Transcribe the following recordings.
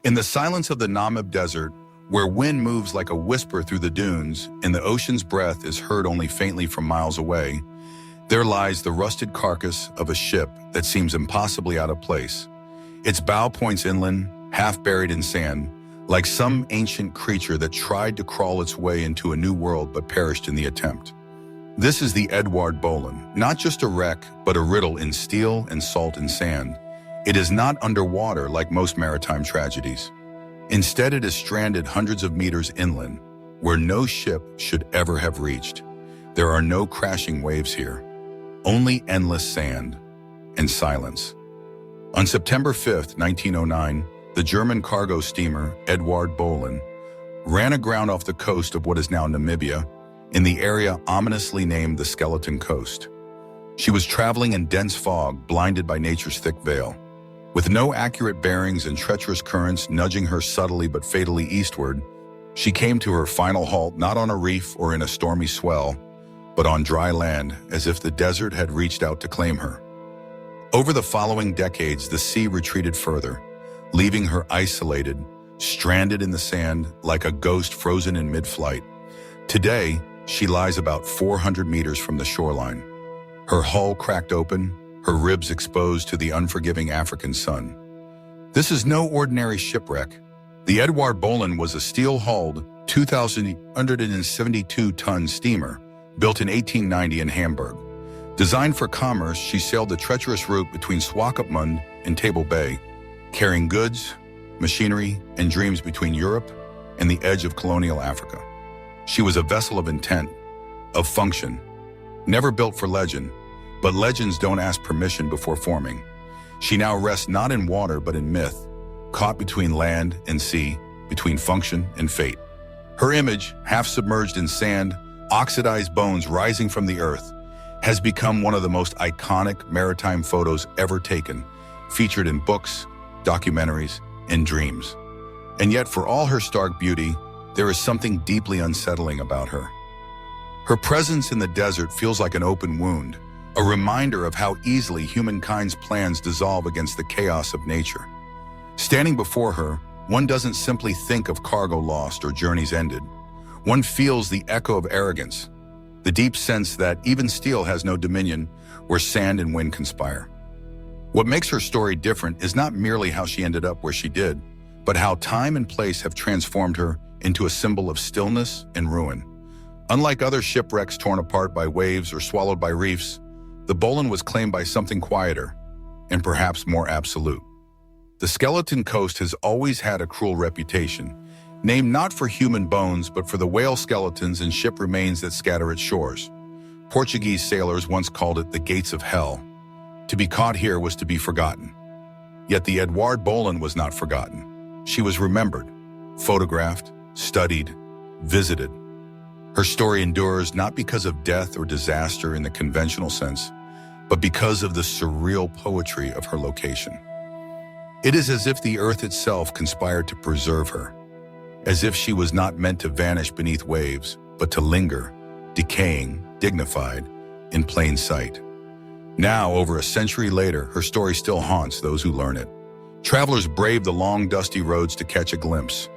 In the silence of the Namib Desert, where wind moves like a whisper through the dunes and the ocean's breath is heard only faintly from miles away, there lies the rusted carcass of a ship that seems impossibly out of place. Its bow points inland, half buried in sand, like some ancient creature that tried to crawl its way into a new world but perished in the attempt. This is the Eduard Bohlen, not just a wreck, but a riddle in steel and salt and sand. It is not underwater like most maritime tragedies. Instead, it is stranded hundreds of meters inland, where no ship should ever have reached. There are no crashing waves here, only endless sand and silence. On September 5, 1909, the German cargo steamer Eduard Bohlen ran aground off the coast of what is now Namibia, in the area ominously named the Skeleton Coast. She was traveling in dense fog, blinded by nature's thick veil. With no accurate bearings and treacherous currents nudging her subtly but fatally eastward, she came to her final halt not on a reef or in a stormy swell, but on dry land, as if the desert had reached out to claim her. Over the following decades, the sea retreated further, leaving her isolated, stranded in the sand like a ghost frozen in mid-flight. Today, she lies about 400 meters from the shoreline, her hull cracked open, her ribs exposed to the unforgiving African sun. This is no ordinary shipwreck. The Eduard Bohlen was a steel-hulled, 2,872-ton steamer built in 1890 in Hamburg. Designed for commerce, she sailed the treacherous route between Swakopmund and Table Bay, carrying goods, machinery, and dreams between Europe and the edge of colonial Africa. She was a vessel of intent, of function, never built for legend, but legends don't ask permission before forming. She now rests not in water but in myth, caught between land and sea, between function and fate. Her image, half submerged in sand, oxidized bones rising from the earth, has become one of the most iconic maritime photos ever taken, featured in books, documentaries, and dreams. And yet, for all her stark beauty, there is something deeply unsettling about her. Her presence in the desert feels like an open wound, a reminder of how easily humankind's plans dissolve against the chaos of nature. Standing before her, one doesn't simply think of cargo lost or journeys ended. One feels the echo of arrogance, the deep sense that even steel has no dominion where sand and wind conspire. What makes her story different is not merely how she ended up where she did, but how time and place have transformed her into a symbol of stillness and ruin. Unlike other shipwrecks torn apart by waves or swallowed by reefs, the Bohlen was claimed by something quieter and perhaps more absolute. The Skeleton Coast has always had a cruel reputation, named not for human bones but for the whale skeletons and ship remains that scatter its shores. Portuguese sailors once called it the gates of hell. To be caught here was to be forgotten. Yet the Eduard Bohlen was not forgotten. She was remembered, photographed, studied, visited. Her story endures not because of death or disaster in the conventional sense, but because of the surreal poetry of her location. It is as if the earth itself conspired to preserve her, as if she was not meant to vanish beneath waves, but to linger, decaying, dignified, in plain sight. Now, over a century later, her story still haunts those who learn it. Travelers brave the long, dusty roads to catch a glimpse.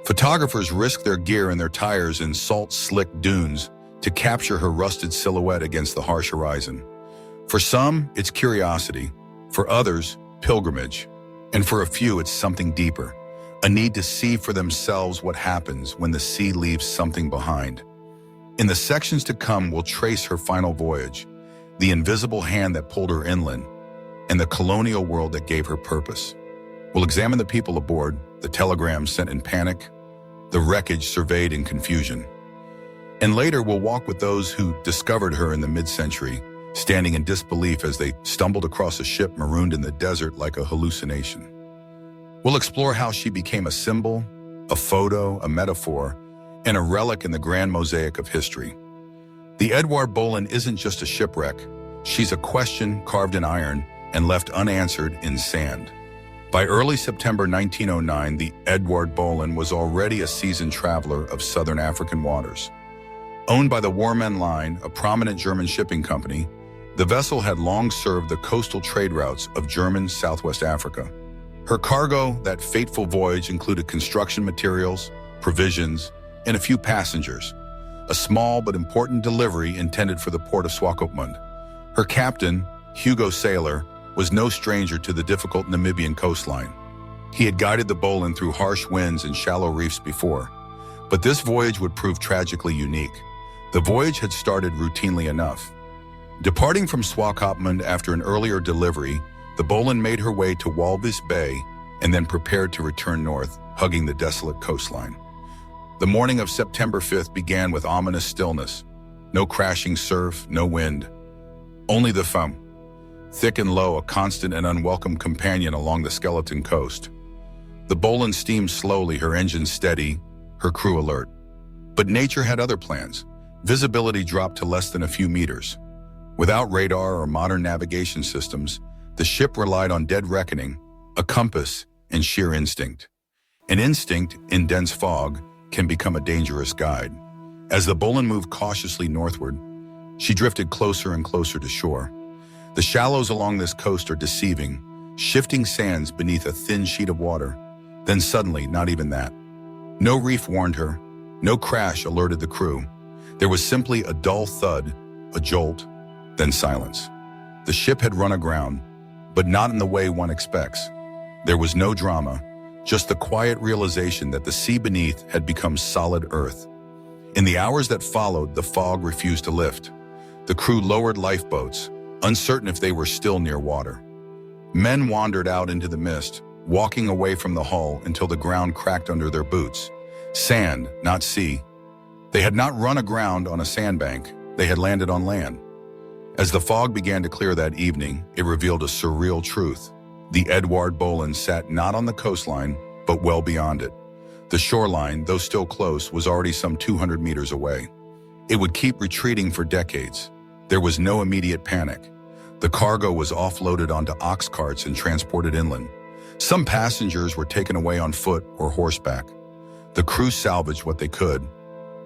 Photographers risk their gear and their tires in salt-slick dunes to capture her rusted silhouette against the harsh horizon. For some, it's curiosity. For others, pilgrimage. And for a few, it's something deeper, a need to see for themselves what happens when the sea leaves something behind. In the sections to come, we'll trace her final voyage, the invisible hand that pulled her inland, and the colonial world that gave her purpose. We'll examine the people aboard, the telegrams sent in panic, the wreckage surveyed in confusion. And later, we'll walk with those who discovered her in the mid-century, standing in disbelief as they stumbled across a ship marooned in the desert like a hallucination. We'll explore how she became a symbol, a photo, a metaphor, and a relic in the grand mosaic of history. The Eduard Bohlen isn't just a shipwreck. She's a question carved in iron and left unanswered in sand. By early September 1909, the Eduard Bohlen was already a seasoned traveler of southern African waters. Owned by the Warman Line, a prominent German shipping company, the vessel had long served the coastal trade routes of German Southwest Africa. Her cargo, that fateful voyage, included construction materials, provisions, and a few passengers, a small but important delivery intended for the port of Swakopmund. Her captain, Hugo Sailor, was no stranger to the difficult Namibian coastline. He had guided the Bohlen through harsh winds and shallow reefs before, but this voyage would prove tragically unique. The voyage had started routinely enough. Departing from Swakopmund after an earlier delivery, the Bohlen made her way to Walvis Bay and then prepared to return north, hugging the desolate coastline. The morning of September 5th began with ominous stillness. No crashing surf, no wind. Only the foam, thick and low, a constant and unwelcome companion along the skeleton coast. The Bohlen steamed slowly, her engines steady, her crew alert. But nature had other plans. Visibility dropped to less than a few meters. Without radar or modern navigation systems, the ship relied on dead reckoning, a compass, and sheer instinct. An instinct, in dense fog, can become a dangerous guide. As the Bohlen moved cautiously northward, she drifted closer and closer to shore. The shallows along this coast are deceiving, shifting sands beneath a thin sheet of water. Then suddenly, not even that. No reef warned her, no crash alerted the crew. There was simply a dull thud, a jolt, then silence. The ship had run aground, but not in the way one expects. There was no drama, just the quiet realization that the sea beneath had become solid earth. In the hours that followed, the fog refused to lift. The crew lowered lifeboats, uncertain if they were still near water. Men wandered out into the mist, walking away from the hull until the ground cracked under their boots. Sand, not sea. They had not run aground on a sandbank, they had landed on land. As the fog began to clear that evening, it revealed a surreal truth. The Eduard Bohlen sat not on the coastline, but well beyond it. The shoreline, though still close, was already some 200 meters away. It would keep retreating for decades. There was no immediate panic. The cargo was offloaded onto ox carts and transported inland. Some passengers were taken away on foot or horseback. The crew salvaged what they could.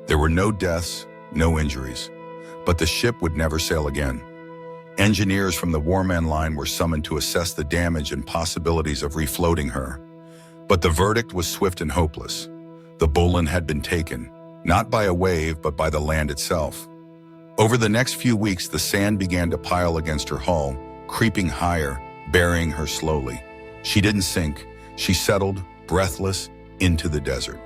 There were no deaths, no injuries. But the ship would never sail again. Engineers from the Warman Line were summoned to assess the damage and possibilities of refloating her. But the verdict was swift and hopeless. The Bohlen had been taken, not by a wave, but by the land itself. Over the next few weeks, the sand began to pile against her hull, creeping higher, burying her slowly. She didn't sink. She settled, breathless, into the desert.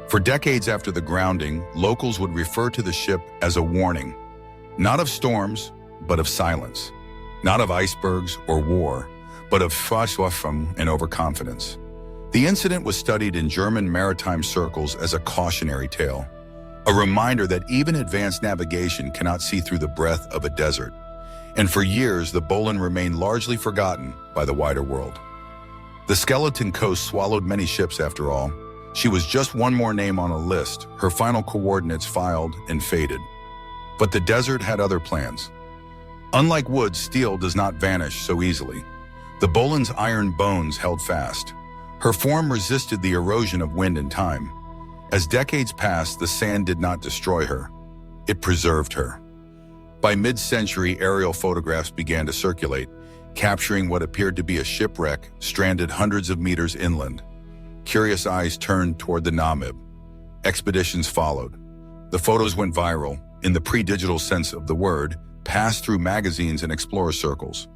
For decades after the grounding, locals would refer to the ship as a warning. Not of storms, but of silence. Not of icebergs or war, but of Schwarzwaffe and overconfidence. The incident was studied in German maritime circles as a cautionary tale, a reminder that even advanced navigation cannot see through the breath of a desert. And for years, the Bohlen remained largely forgotten by the wider world. The skeleton coast swallowed many ships after all. She was just one more name on a list, her final coordinates filed and faded. But the desert had other plans. Unlike wood, steel does not vanish so easily. The Bohlen's iron bones held fast. Her form resisted the erosion of wind and time. As decades passed, the sand did not destroy her. It preserved her. By mid-century, aerial photographs began to circulate, capturing what appeared to be a shipwreck stranded hundreds of meters inland. Curious eyes turned toward the Namib. Expeditions followed. The photos went viral, in the pre-digital sense of the word, passed through magazines and explorer circles.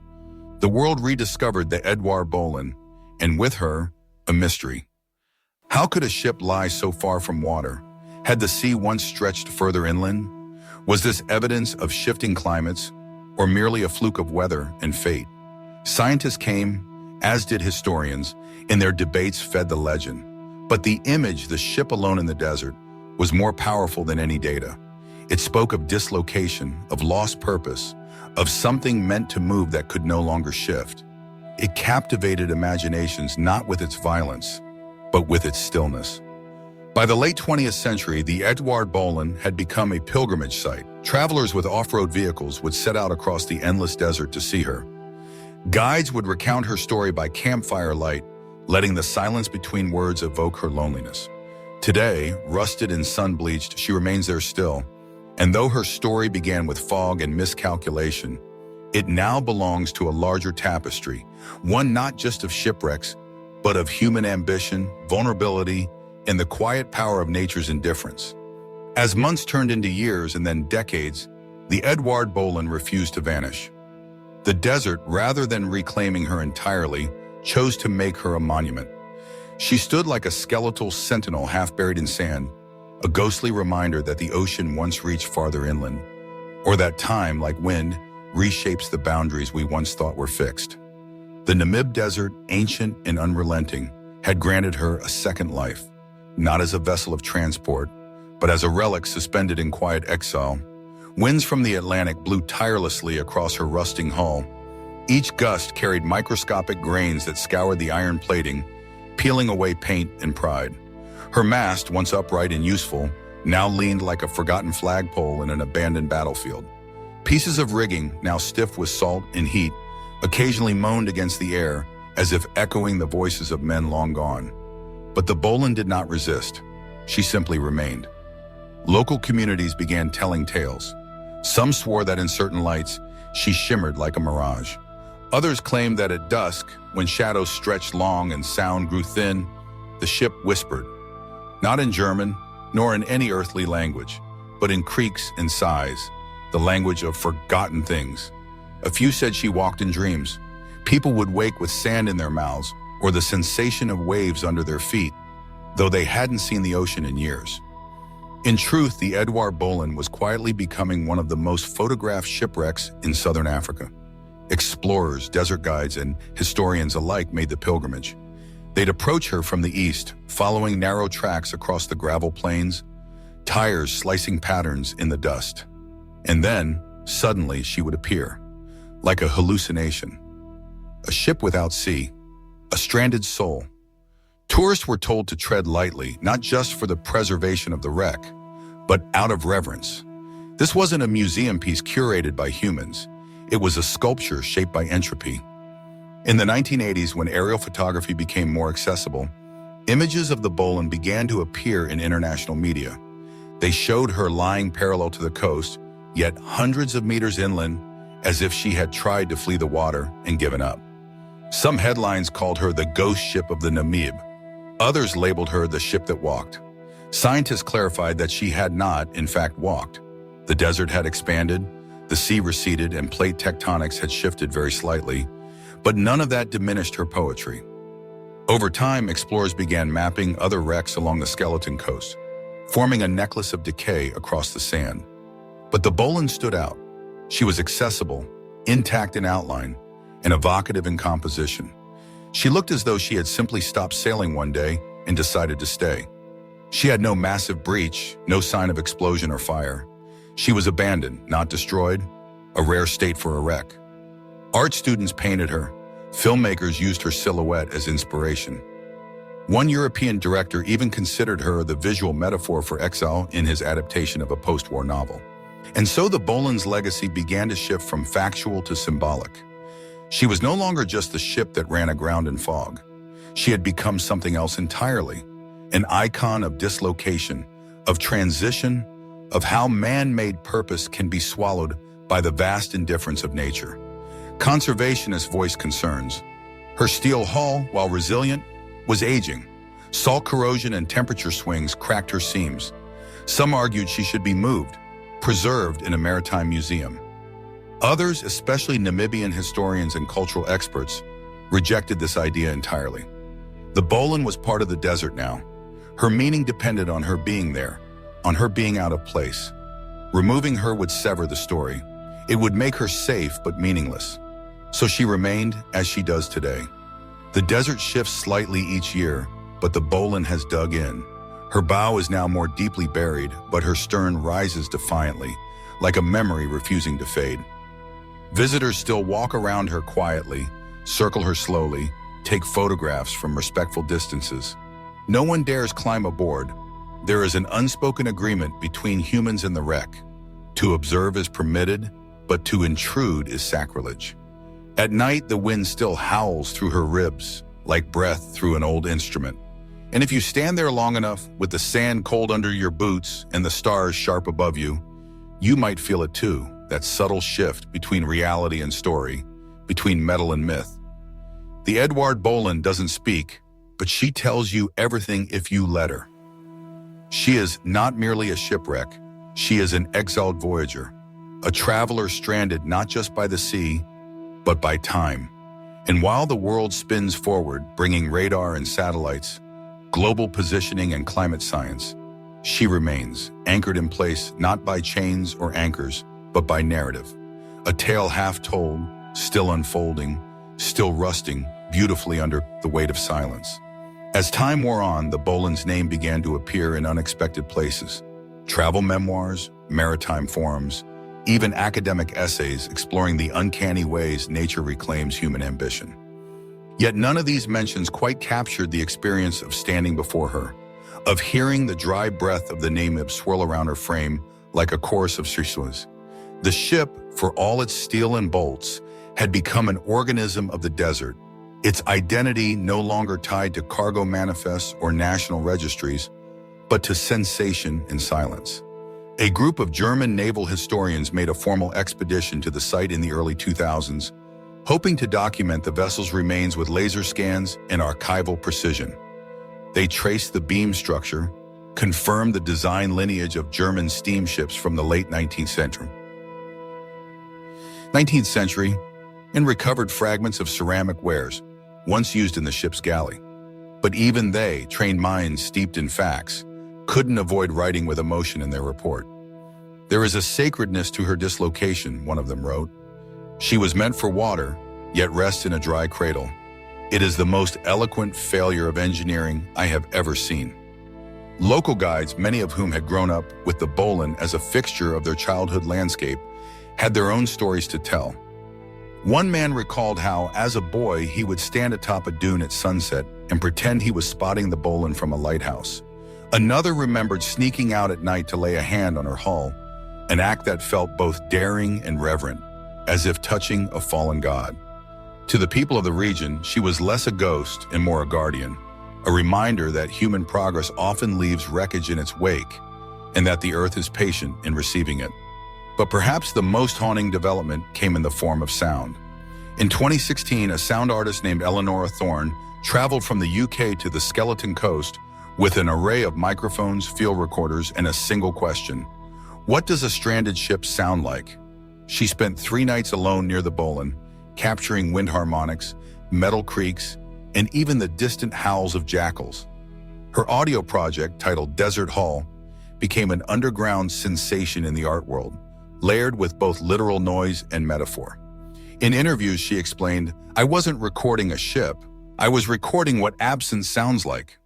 The world rediscovered the Eduard Bohlen, and with her, a mystery. How could a ship lie so far from water? Had the sea once stretched further inland? Was this evidence of shifting climates, or merely a fluke of weather and fate? Scientists came, as did historians, and their debates fed the legend. But the image, the ship alone in the desert, was more powerful than any data. It spoke of dislocation, of lost purpose, of something meant to move that could no longer shift. It captivated imaginations not with its violence, but with its stillness. By the late 20th century, the Eduard Bohlen had become a pilgrimage site. Travelers with off-road vehicles would set out across the endless desert to see her. Guides would recount her story by campfire light, letting the silence between words evoke her loneliness. Today, rusted and sun-bleached, she remains there still. And though her story began with fog and miscalculation, it now belongs to a larger tapestry, one not just of shipwrecks, but of human ambition, vulnerability, and the quiet power of nature's indifference. As months turned into years and then decades, the Eduard Bohlen refused to vanish. The desert, rather than reclaiming her entirely, chose to make her a monument. She stood like a skeletal sentinel half buried in sand, a ghostly reminder that the ocean once reached farther inland, or that time, like wind, reshapes the boundaries we once thought were fixed. The Namib Desert, ancient and unrelenting, had granted her a second life, not as a vessel of transport, but as a relic suspended in quiet exile. Winds from the Atlantic blew tirelessly across her rusting hull. Each gust carried microscopic grains that scoured the iron plating, peeling away paint and pride. Her mast, once upright and useful, now leaned like a forgotten flagpole in an abandoned battlefield. Pieces of rigging, now stiff with salt and heat, occasionally moaned against the air as if echoing the voices of men long gone. But the Bohlen did not resist. She simply remained. Local communities began telling tales. Some swore that in certain lights, she shimmered like a mirage. Others claimed that at dusk, when shadows stretched long and sound grew thin, the ship whispered, not in German, nor in any earthly language, but in creaks and sighs, the language of forgotten things. A few said she walked in dreams. People would wake with sand in their mouths or the sensation of waves under their feet, though they hadn't seen the ocean in years. In truth, the Eduard Bohlen was quietly becoming one of the most photographed shipwrecks in southern Africa. Explorers, desert guides, and historians alike made the pilgrimage. They'd approach her from the east, following narrow tracks across the gravel plains, tires slicing patterns in the dust. And then, suddenly, she would appear, like a hallucination. A ship without sea, a stranded soul. Tourists were told to tread lightly, not just for the preservation of the wreck, but out of reverence. This wasn't a museum piece curated by humans. It was a sculpture shaped by entropy. In the 1980s, when aerial photography became more accessible, images of the Bohlen began to appear in international media. They showed her lying parallel to the coast, yet hundreds of meters inland, as if she had tried to flee the water and given up. Some headlines called her the ghost ship of the Namib. Others labeled her the ship that walked. Scientists clarified that she had not, in fact, walked. The desert had expanded, the sea receded, and plate tectonics had shifted very slightly, but none of that diminished her poetry. Over time, explorers began mapping other wrecks along the skeleton coast, forming a necklace of decay across the sand. But the Bohlen stood out. She was accessible, intact in outline, and evocative in composition. She looked as though she had simply stopped sailing one day and decided to stay. She had no massive breach, no sign of explosion or fire. She was abandoned, not destroyed, a rare state for a wreck. Art students painted her. Filmmakers used her silhouette as inspiration. One European director even considered her the visual metaphor for exile in his adaptation of a post-war novel. And so the Bohlen's legacy began to shift from factual to symbolic. She was no longer just the ship that ran aground in fog. She had become something else entirely, an icon of dislocation, of transition, of how man-made purpose can be swallowed by the vast indifference of nature. Conservationists voiced concerns. Her steel hull, while resilient, was aging. Salt corrosion and temperature swings cracked her seams. Some argued she should be moved, preserved in a maritime museum. Others, especially Namibian historians and cultural experts, rejected this idea entirely. The Bohlen was part of the desert now. Her meaning depended on her being there, on her being out of place. Removing her would sever the story. It would make her safe but meaningless. So she remained as she does today. The desert shifts slightly each year, but the Bohlen has dug in. Her bow is now more deeply buried, but her stern rises defiantly, like a memory refusing to fade. Visitors still walk around her quietly, circle her slowly, take photographs from respectful distances. No one dares climb aboard. There is an unspoken agreement between humans and the wreck. To observe is permitted, but to intrude is sacrilege. At night, the wind still howls through her ribs, like breath through an old instrument. And if you stand there long enough, with the sand cold under your boots and the stars sharp above you, you might feel it too, that subtle shift between reality and story, between metal and myth. The Eduard Bohlen doesn't speak, but she tells you everything if you let her. She is not merely a shipwreck, she is an exiled voyager, a traveler stranded not just by the sea, but by time. And while the world spins forward, bringing radar and satellites, global positioning and climate science, she remains, anchored in place not by chains or anchors, but by narrative. A tale half told, still unfolding, still rusting, beautifully under the weight of silence. As time wore on, the Bohlen's name began to appear in unexpected places. Travel memoirs, maritime forums, even academic essays exploring the uncanny ways nature reclaims human ambition. Yet none of these mentions quite captured the experience of standing before her, of hearing the dry breath of the Namib swirl around her frame like a chorus of surreals. The ship, for all its steel and bolts, had become an organism of the desert, its identity no longer tied to cargo manifests or national registries, but to sensation and silence. A group of German naval historians made a formal expedition to the site in the early 2000s, hoping to document the vessel's remains with laser scans and archival precision. They traced the beam structure, confirmed the design lineage of German steamships from the late 19th century, and recovered fragments of ceramic wares, once used in the ship's galley. But even they, trained minds steeped in facts, couldn't avoid writing with emotion in their report. "There is a sacredness to her dislocation," one of them wrote. "She was meant for water, yet rests in a dry cradle. It is the most eloquent failure of engineering I have ever seen." Local guides, many of whom had grown up with the Bohlen as a fixture of their childhood landscape, had their own stories to tell. One man recalled how, as a boy, he would stand atop a dune at sunset and pretend he was spotting the Bohlen from a lighthouse. Another remembered sneaking out at night to lay a hand on her hull, an act that felt both daring and reverent, as if touching a fallen god. To the people of the region, she was less a ghost and more a guardian, a reminder that human progress often leaves wreckage in its wake, and that the earth is patient in receiving it. But perhaps the most haunting development came in the form of sound. In 2016, a sound artist named Eleanor Thorne traveled from the UK to the Skeleton Coast with an array of microphones, field recorders, and a single question: what does a stranded ship sound like? She spent 3 nights alone near the Bohlen, capturing wind harmonics, metal creaks, and even the distant howls of jackals. Her audio project, titled Desert Hull, became an underground sensation in the art world, layered with both literal noise and metaphor. In interviews, she explained, "I wasn't recording a ship, I was recording what absence sounds like."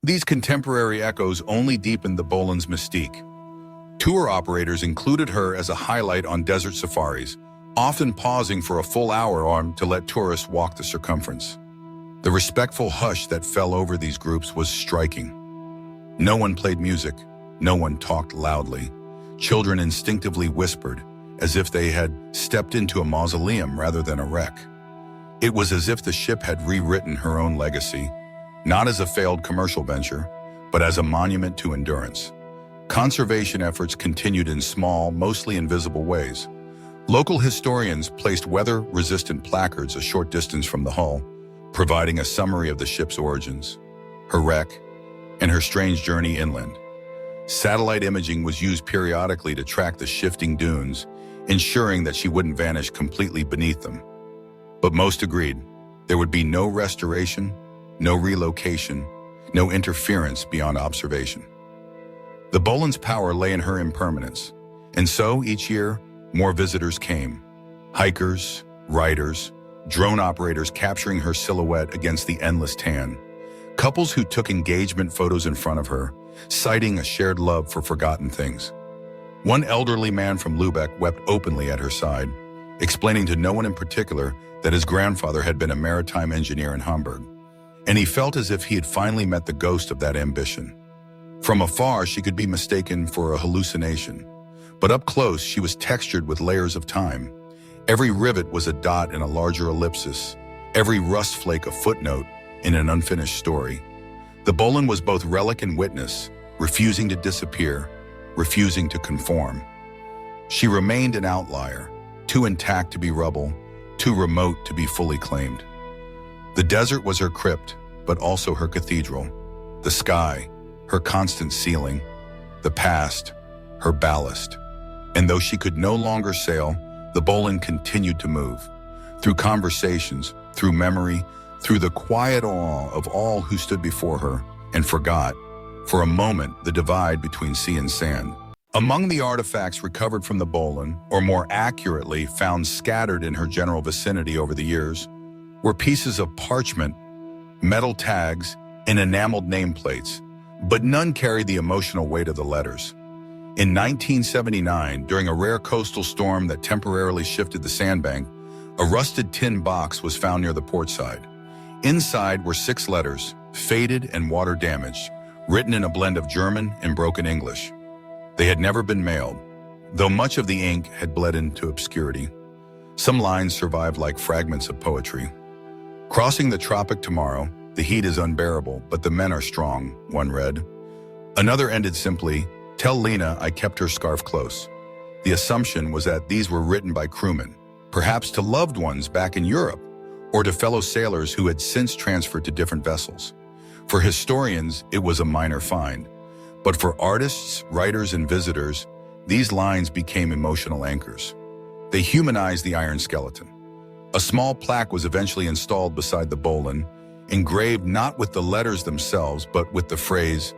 These contemporary echoes only deepened the Bohlen's mystique. Tour operators included her as a highlight on desert safaris, often pausing for a full hour on to let tourists walk the circumference. The respectful hush that fell over these groups was striking. No one played music, no one talked loudly. Children instinctively whispered, as if they had stepped into a mausoleum rather than a wreck. It was as if the ship had rewritten her own legacy, not as a failed commercial venture, but as a monument to endurance. Conservation efforts continued in small, mostly invisible ways. Local historians placed weather-resistant placards a short distance from the hull, providing a summary of the ship's origins, her wreck, and her strange journey inland. Satellite imaging was used periodically to track the shifting dunes, ensuring that she wouldn't vanish completely beneath them. But most agreed, there would be no restoration, no relocation, no interference beyond observation. The Bohlen's power lay in her impermanence, and so each year, more visitors came. Hikers, riders, drone operators capturing her silhouette against the endless tan. Couples who took engagement photos in front of her, citing a shared love for forgotten things. One elderly man from Lübeck wept openly at her side, explaining to no one in particular that his grandfather had been a maritime engineer in Hamburg, and he felt as if he had finally met the ghost of that ambition. From afar, she could be mistaken for a hallucination, but up close, she was textured with layers of time. Every rivet was a dot in a larger ellipsis, every rust flake a footnote in an unfinished story. The Bohlen was both relic and witness, refusing to disappear, refusing to conform. She remained an outlier, too intact to be rubble, too remote to be fully claimed. The desert was her crypt, but also her cathedral. The sky, her constant ceiling. The past, her ballast. And though she could no longer sail, the Bohlen continued to move. Through conversations, through memory, through the quiet awe of all who stood before her and forgot, for a moment, the divide between sea and sand. Among the artifacts recovered from the Bohlen, or more accurately, found scattered in her general vicinity over the years, were pieces of parchment, metal tags, and enameled nameplates, but none carried the emotional weight of the letters. In 1979, during a rare coastal storm that temporarily shifted the sandbank, a rusted tin box was found near the port side. Inside were 6 letters, faded and water-damaged, written in a blend of German and broken English. They had never been mailed, though much of the ink had bled into obscurity. Some lines survived like fragments of poetry. "Crossing the tropic tomorrow, the heat is unbearable, but the men are strong," one read. Another ended simply, "Tell Lena I kept her scarf close." The assumption was that these were written by crewmen, perhaps to loved ones back in Europe, or to fellow sailors who had since transferred to different vessels. For historians, it was a minor find. But for artists, writers, and visitors, these lines became emotional anchors. They humanized the iron skeleton. A small plaque was eventually installed beside the Bohlen, engraved not with the letters themselves, but with the phrase,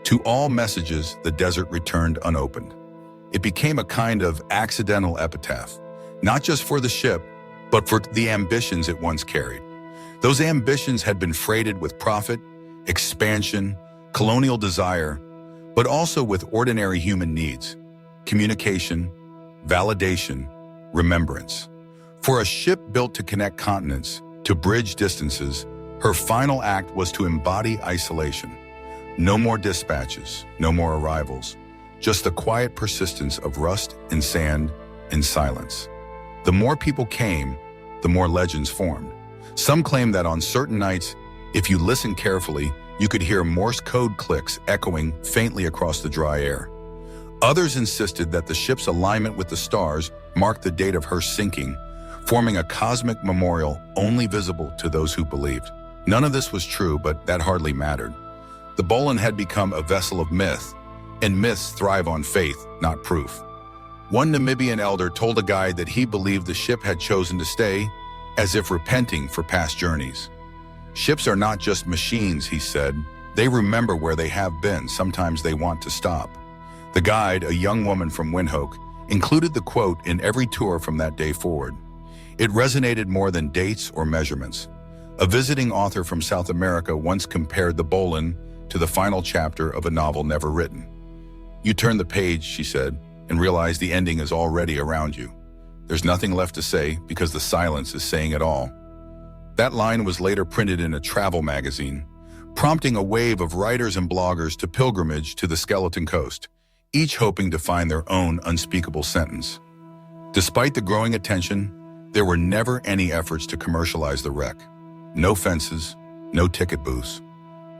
"To all messages, the desert returned unopened." It became a kind of accidental epitaph, not just for the ship, but for the ambitions it once carried. Those ambitions had been freighted with profit, expansion, colonial desire, but also with ordinary human needs: communication, validation, remembrance. For a ship built to connect continents, to bridge distances, her final act was to embody isolation. No more dispatches, no more arrivals, just the quiet persistence of rust and sand and silence. The more people came, the more legends formed. Some claim that on certain nights, if you listened carefully, you could hear Morse code clicks echoing faintly across the dry air. Others insisted that the ship's alignment with the stars marked the date of her sinking, forming a cosmic memorial only visible to those who believed. None of this was true, but that hardly mattered. The Bohlen had become a vessel of myth, and myths thrive on faith, not proof. One Namibian elder told a guide that he believed the ship had chosen to stay, as if repenting for past journeys. "Ships are not just machines," he said. "They remember where they have been. Sometimes they want to stop." The guide, a young woman from Windhoek, included the quote in every tour from that day forward. It resonated more than dates or measurements. A visiting author from South America once compared the Bohlen to the final chapter of a novel never written. "You turn the page," she said, "and realize the ending is already around you. There's nothing left to say because the silence is saying it all." That line was later printed in a travel magazine, prompting a wave of writers and bloggers to pilgrimage to the Skeleton Coast, each hoping to find their own unspeakable sentence. Despite the growing attention, there were never any efforts to commercialize the wreck. No fences, no ticket booths.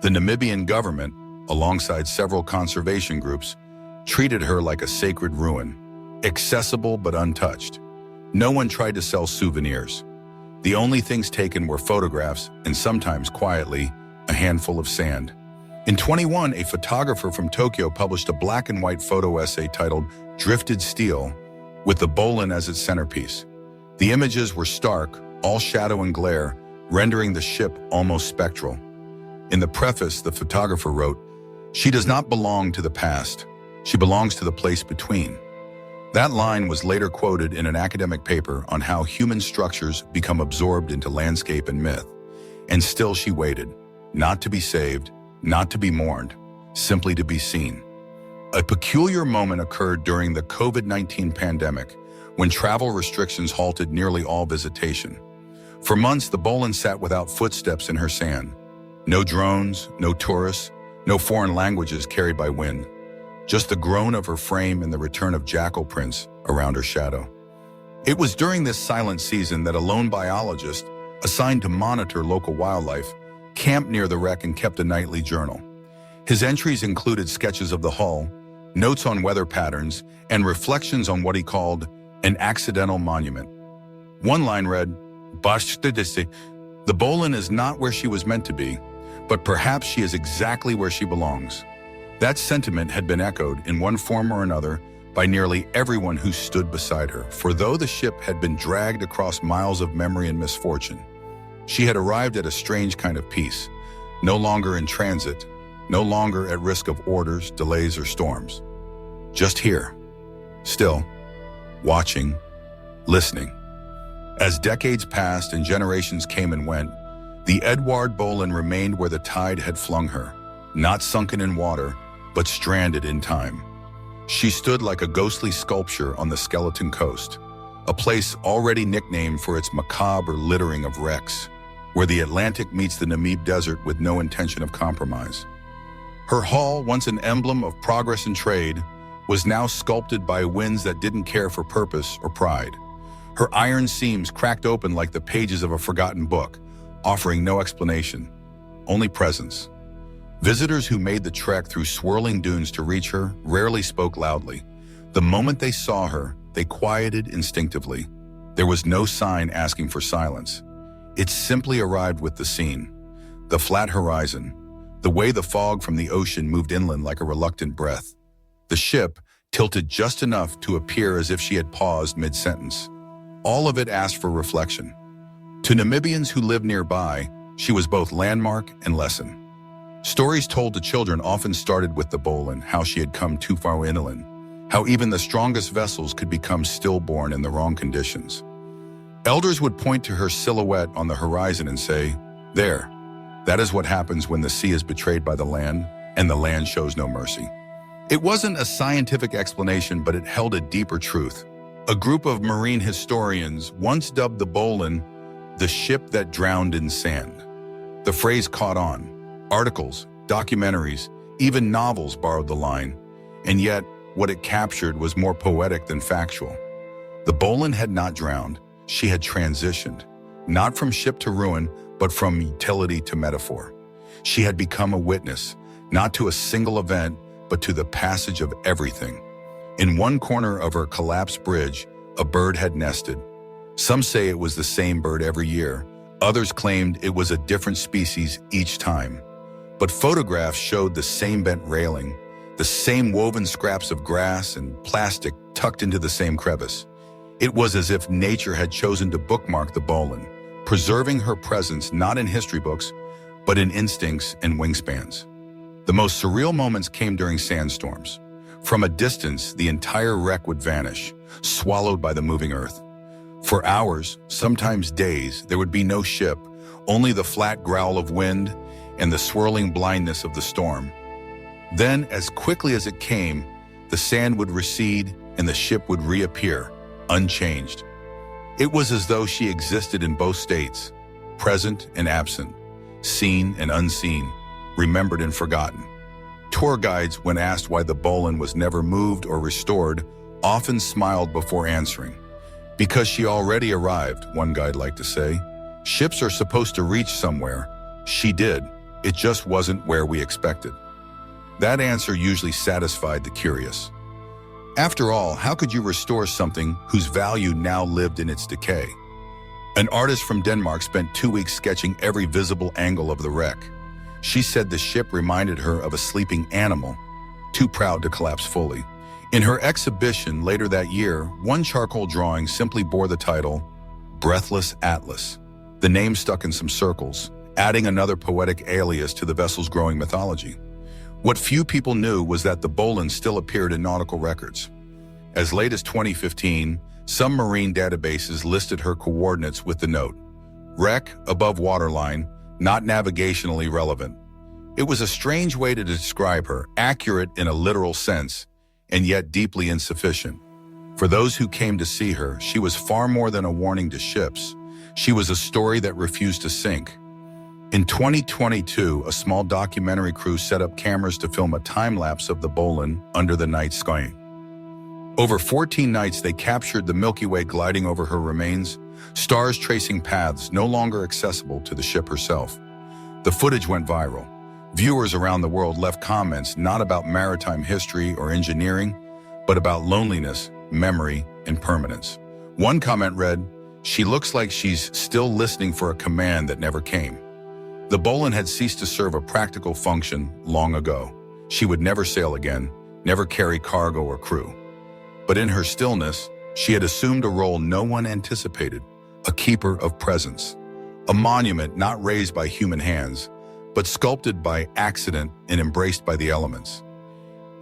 The Namibian government, alongside several conservation groups, treated her like a sacred ruin, accessible but untouched. No one tried to sell souvenirs. The only things taken were photographs, and sometimes quietly, a handful of sand. In 2021, a photographer from Tokyo published a black and white photo essay titled "Drifted Steel," with the Bohlen as its centerpiece. The images were stark, all shadow and glare, rendering the ship almost spectral. In the preface, the photographer wrote, "She does not belong to the past. She belongs to the place between." That line was later quoted in an academic paper on how human structures become absorbed into landscape and myth. And still she waited, not to be saved, not to be mourned, simply to be seen. A peculiar moment occurred during the COVID-19 pandemic, when travel restrictions halted nearly all visitation. For months, the Bohlen sat without footsteps in her sand. No drones, no tourists, no foreign languages carried by wind. Just the groan of her frame and the return of jackal prints around her shadow. It was during this silent season that a lone biologist, assigned to monitor local wildlife, camped near the wreck and kept a nightly journal. His entries included sketches of the hull, notes on weather patterns, and reflections on what he called an accidental monument. One line read, "The Bohlen is not where she was meant to be, but perhaps she is exactly where she belongs. That sentiment had been echoed in one form or another by nearly everyone who stood beside her, for though the ship had been dragged across miles of memory and misfortune, she had arrived at a strange kind of peace, no longer in transit, no longer at risk of orders, delays, or storms. Just here, still, watching, listening. As decades passed and generations came and went, the Eduard Bohlen remained where the tide had flung her, not sunken in water, but stranded in time. She stood like a ghostly sculpture on the skeleton coast, a place already nicknamed for its macabre littering of wrecks, where the Atlantic meets the Namib Desert with no intention of compromise. Her hull, once an emblem of progress and trade, was now sculpted by winds that didn't care for purpose or pride. Her iron seams cracked open like the pages of a forgotten book, offering no explanation, only presence. Visitors who made the trek through swirling dunes to reach her rarely spoke loudly. The moment they saw her, they quieted instinctively. There was no sign asking for silence. It simply arrived with the scene. The flat horizon, the way the fog from the ocean moved inland like a reluctant breath. The ship tilted just enough to appear as if she had paused mid-sentence. All of it asked for reflection. To Namibians who lived nearby, she was both landmark and lesson. Stories told to children often started with the Bohlen, how she had come too far inland, how even the strongest vessels could become stillborn in the wrong conditions. Elders would point to her silhouette on the horizon and say, "There, that is what happens when the sea is betrayed by the land, and the land shows no mercy." It wasn't a scientific explanation, but it held a deeper truth. A group of marine historians once dubbed the Bohlen the ship that drowned in sand. The phrase caught on. Articles, documentaries, even novels borrowed the line, and yet what it captured was more poetic than factual. The Bohlen had not drowned, she had transitioned, not from ship to ruin, but from utility to metaphor. She had become a witness, not to a single event, but to the passage of everything. In one corner of her collapsed bridge, a bird had nested. Some say it was the same bird every year. Others claimed it was a different species each time. But photographs showed the same bent railing, the same woven scraps of grass and plastic tucked into the same crevice. It was as if nature had chosen to bookmark the Bohlen, preserving her presence not in history books, but in instincts and wingspans. The most surreal moments came during sandstorms. From a distance, the entire wreck would vanish, swallowed by the moving earth. For hours, sometimes days, there would be no ship, only the flat growl of wind and the swirling blindness of the storm. Then, as quickly as it came, the sand would recede and the ship would reappear, unchanged. It was as though she existed in both states, present and absent, seen and unseen, remembered and forgotten. Tour guides, when asked why the Bohlen was never moved or restored, often smiled before answering. Because she already arrived, one guide liked to say. Ships are supposed to reach somewhere. She did. It just wasn't where we expected. That answer usually satisfied the curious. After all, how could you restore something whose value now lived in its decay? An artist from Denmark spent 2 weeks sketching every visible angle of the wreck. She said the ship reminded her of a sleeping animal, too proud to collapse fully. In her exhibition later that year, one charcoal drawing simply bore the title, Breathless Atlas. The name stuck in some circles, adding another poetic alias to the vessel's growing mythology. What few people knew was that the Bohlen still appeared in nautical records. As late as 2015, some marine databases listed her coordinates with the note, wreck above waterline, not navigationally relevant. It was a strange way to describe her, accurate in a literal sense, and yet deeply insufficient. For those who came to see her, she was far more than a warning to ships. She was a story that refused to sink. In 2022, a small documentary crew set up cameras to film a time-lapse of the Bohlen under the night sky. Over 14 nights, they captured the Milky Way gliding over her remains, stars tracing paths no longer accessible to the ship herself. The footage went viral. Viewers around the world left comments not about maritime history or engineering, but about loneliness, memory, and permanence. One comment read, "She looks like she's still listening for a command that never came." The Bohlen had ceased to serve a practical function long ago. She would never sail again, never carry cargo or crew. But in her stillness, she had assumed a role no one anticipated, a keeper of presence, a monument not raised by human hands, but sculpted by accident and embraced by the elements.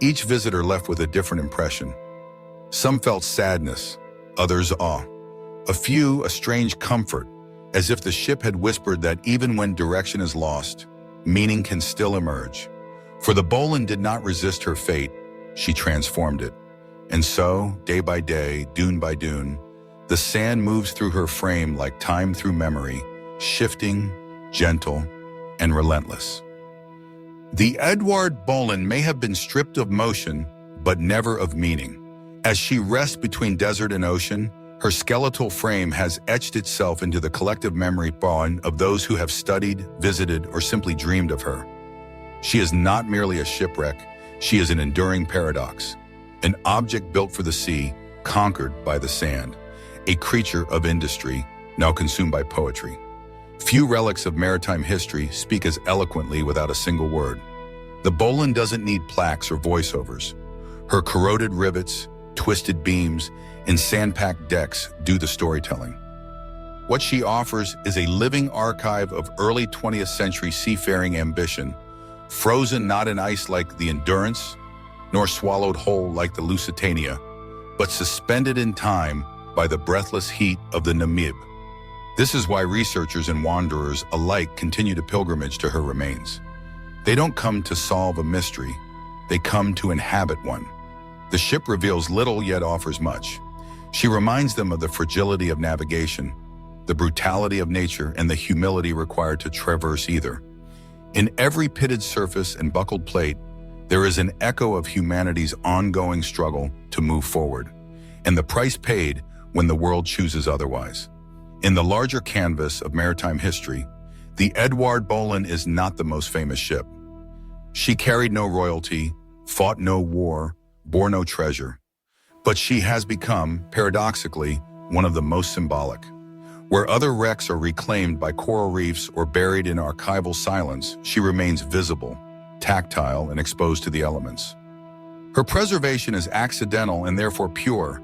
Each visitor left with a different impression. Some felt sadness, others awe. A few, a strange comfort, as if the ship had whispered that even when direction is lost, meaning can still emerge. For the Bohlen did not resist her fate, she transformed it. And so, day by day, dune by dune, the sand moves through her frame like time through memory, shifting, gentle, and relentless. The Eduard Bohlen may have been stripped of motion, but never of meaning. As she rests between desert and ocean, her skeletal frame has etched itself into the collective memory bond of those who have studied, visited, or simply dreamed of her. She is not merely a shipwreck, she is an enduring paradox, an object built for the sea, conquered by the sand, a creature of industry, now consumed by poetry. Few relics of maritime history speak as eloquently without a single word. The Bohlen doesn't need plaques or voiceovers. Her corroded rivets, twisted beams, and sand-packed decks do the storytelling. What she offers is a living archive of early 20th century seafaring ambition, frozen not in ice like the Endurance, nor swallowed whole like the Lusitania, but suspended in time by the breathless heat of the Namib. This is why researchers and wanderers alike continue to pilgrimage to her remains. They don't come to solve a mystery, they come to inhabit one. The ship reveals little yet offers much. She reminds them of the fragility of navigation, the brutality of nature, and the humility required to traverse either. In every pitted surface and buckled plate, there is an echo of humanity's ongoing struggle to move forward, and the price paid when the world chooses otherwise. In the larger canvas of maritime history, the Eduard Bohlen is not the most famous ship. She carried no royalty, fought no war, bore no treasure, but she has become, paradoxically, one of the most symbolic. Where other wrecks are reclaimed by coral reefs or buried in archival silence, she remains visible, tactile, and exposed to the elements. Her preservation is accidental and therefore pure,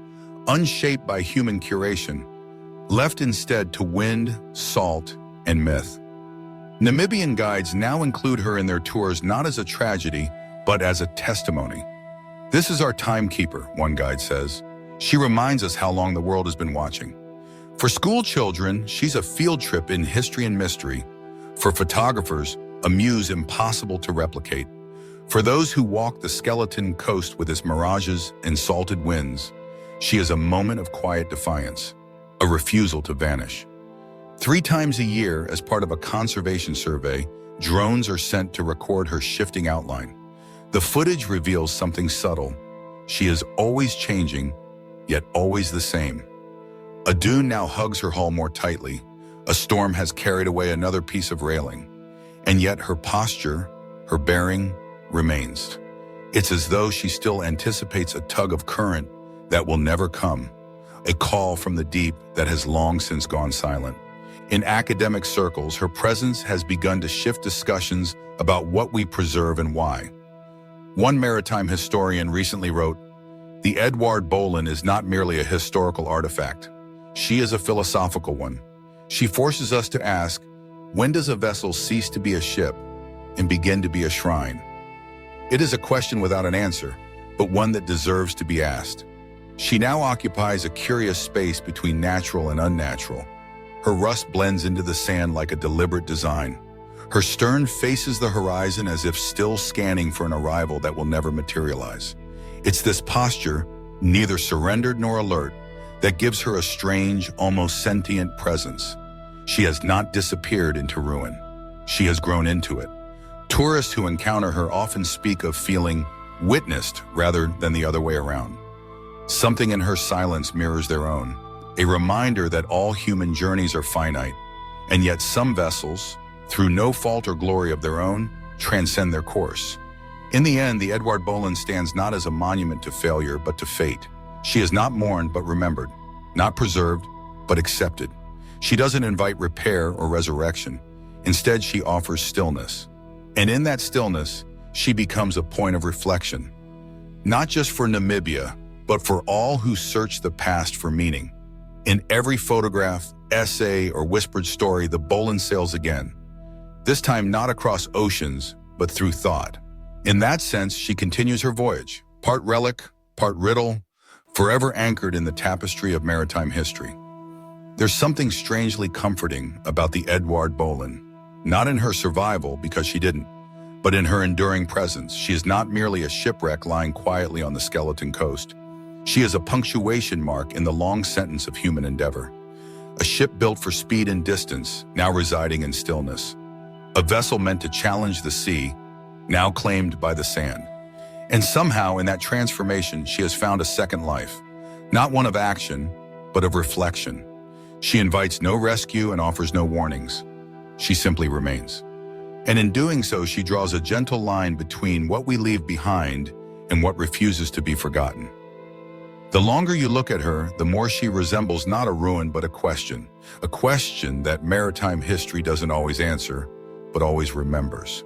unshaped by human curation, left instead to wind, salt, and myth. Namibian guides now include her in their tours not as a tragedy, but as a testimony. "This is our timekeeper," one guide says. "She reminds us how long the world has been watching." For school children, she's a field trip in history and mystery. For photographers, a muse impossible to replicate. For those who walk the skeleton coast with its mirages and salted winds, she is a moment of quiet defiance, a refusal to vanish. 3 times a year, as part of a conservation survey, drones are sent to record her shifting outline. The footage reveals something subtle. She is always changing, yet always the same. A dune now hugs her hull more tightly. A storm has carried away another piece of railing. And yet her posture, her bearing, remains. It's as though she still anticipates a tug of current that will never come, a call from the deep that has long since gone silent. In academic circles, her presence has begun to shift discussions about what we preserve and why. One maritime historian recently wrote, "The Eduard Bohlen is not merely a historical artifact. She is a philosophical one. She forces us to ask, when does a vessel cease to be a ship and begin to be a shrine?" It is a question without an answer, but one that deserves to be asked. She now occupies a curious space between natural and unnatural. Her rust blends into the sand like a deliberate design. Her stern faces the horizon as if still scanning for an arrival that will never materialize. It's this posture, neither surrendered nor alert, that gives her a strange, almost sentient presence. She has not disappeared into ruin. She has grown into it. Tourists who encounter her often speak of feeling witnessed rather than the other way around. Something in her silence mirrors their own, a reminder that all human journeys are finite, and yet some vessels, through no fault or glory of their own, transcend their course. In the end, the Eduard Bohlen stands not as a monument to failure, but to fate. She is not mourned, but remembered, not preserved, but accepted. She doesn't invite repair or resurrection. Instead, she offers stillness. And in that stillness, she becomes a point of reflection. Not just for Namibia, but for all who search the past for meaning. In every photograph, essay, or whispered story, the Bohlen sails again. This time not across oceans, but through thought. In that sense, she continues her voyage, part relic, part riddle, forever anchored in the tapestry of maritime history. There's something strangely comforting about the Eduard Bohlen. Not in her survival, because she didn't, but in her enduring presence. She is not merely a shipwreck lying quietly on the skeleton coast. She is a punctuation mark in the long sentence of human endeavor. A ship built for speed and distance, now residing in stillness. A vessel meant to challenge the sea, now claimed by the sand. And somehow in that transformation, she has found a second life. Not one of action, but of reflection. She invites no rescue and offers no warnings. She simply remains. And in doing so, she draws a gentle line between what we leave behind and what refuses to be forgotten. The longer you look at her, the more she resembles not a ruin, but a question that maritime history doesn't always answer, but always remembers.